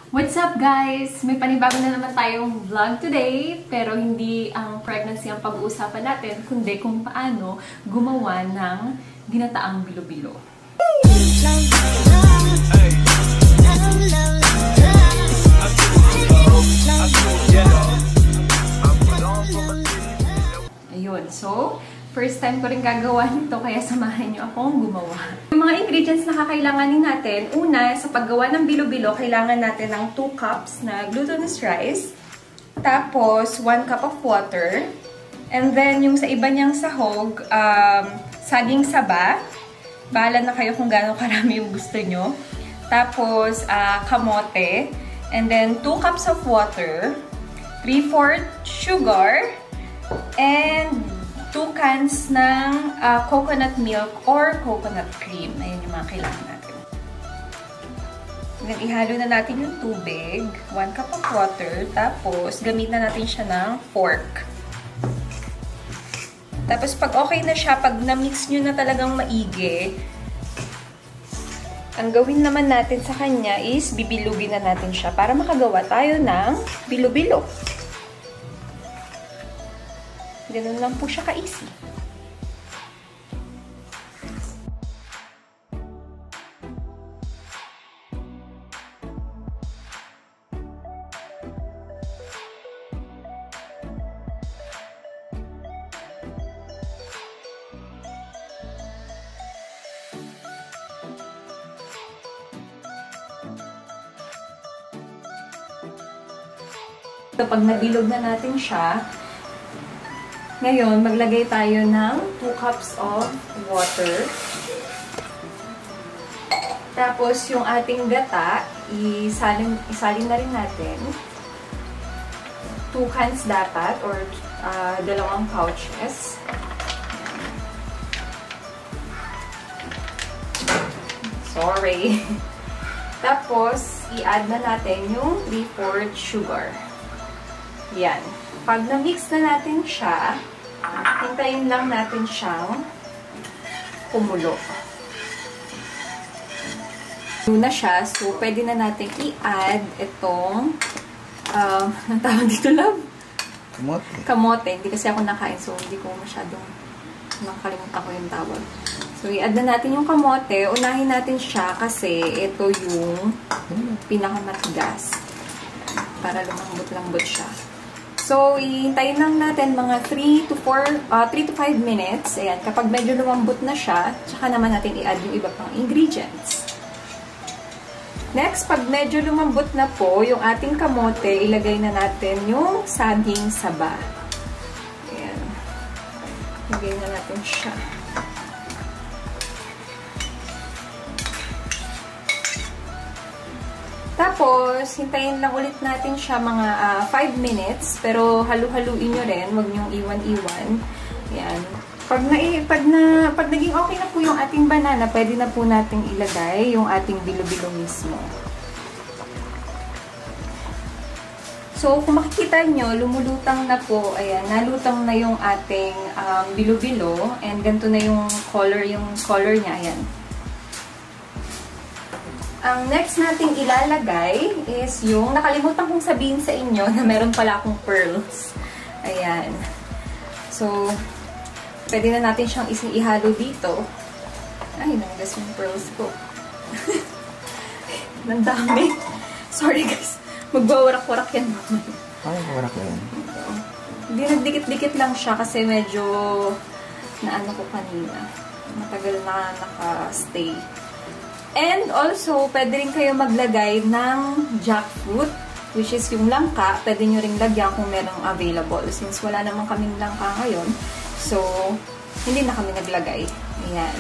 What's up guys? May panibago na naman tayong vlog today, pero hindi ang pregnancy ang pag-uusapan natin, kundi kung paano gumawa ng ginataang bilo-bilo. Ayun, so first time ko rin gagawa nito, kaya samahan nyo akong gumawa. Yung mga ingredients na kakailanganin natin, una, sa paggawa ng bilo-bilo, kailangan natin ng 2 cups na glutinous rice, tapos 1 cup of water, and then yung sa iba niyang sahog, saging saba, bahala na kayo kung gaano karami yung gusto nyo, tapos kamote, and then 2 cups of water, 3/4 sugar, and 2 cans ng coconut milk or coconut cream. Ayun yung mga kailangan natin. Then, ihalo na natin yung tubig. 1 cup of water. Tapos, gamitin na natin siya ng fork. Tapos, pag okay na siya, pag na-mix nyo na talagang maigi, ang gawin naman natin sa kanya is bibilugin na natin siya para makagawa tayo ng bilo-bilo. Ganun lang po siya ka-easy. So, pag nabilog na natin siya, ngayon, maglagay tayo ng 2 cups of water. Tapos, yung ating gata, isalin na rin natin. 2 cans dapat, or 2 pouches. Sorry. Tapos, i-add na natin yung 3/4 sugar. Yan. Pag na-mix na natin siya, hintayin lang natin siyang kumulo. Kumulo na siya, so pwede na natin i-add itong, ang tawag dito, love? Kamote. Kamote. Hindi kasi ako nakain, so hindi ko masyadong nakalimutan ko yung tawag. So, i-add na natin yung kamote. Unahin natin siya kasi ito yung pinakamatigas. Para lumambot-lambot siya. So, ihintayin lang natin mga 3 to 5 minutes. Ayan, kapag medyo lumambot na siya, tsaka naman natin i-add yung iba pang ingredients. Next, pag medyo lumambot na po yung ating kamote, ilagay na natin yung saging saba. Ayan. Ilagay na natin siya. Tapos, hintayin lang ulit natin siya mga 5 minutes. Pero, halu-haluin nyo rin. Huwag nyong iwan-iwan. Ayan. Pag naging okay na po yung ating banana, pwede na po natin ilagay yung ating bilo-bilo mismo. So, kung makikita nyo, lumulutang na po. Ayan, nalutang na yung ating bilo-bilo. And ganito na yung color niya. Ayan. Ang next nating ilalagay is yung, nakalimutan kong sabihin sa inyo na meron pala akong pearls. Ayan. So, pwede na natin siyang ihalo dito. Ay, nanggas yung pearls ko. Nandami. Sorry guys. Magwawarak-warak yan. Ay, warak yan. Hindi, nagdikit-dikit lang siya kasi medyo naano ko kanina. Matagal na naka-stay. And also, pwede rin kayo maglagay ng jackfruit, which is yung langka. Pwede nyo rin lagyan kung merong available. Since wala naman kaming langka ngayon, so, hindi na kami naglagay. Ayan.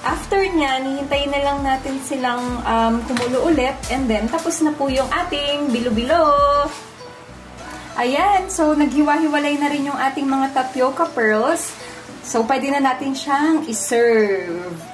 After nyan, hihintayin na lang natin silang kumulo ulit. And then, tapos na po yung ating bilo-bilo. Ayan. So, naghiwa-hiwalay na rin yung ating mga tapioca pearls. So, pwede na natin siyang iserve.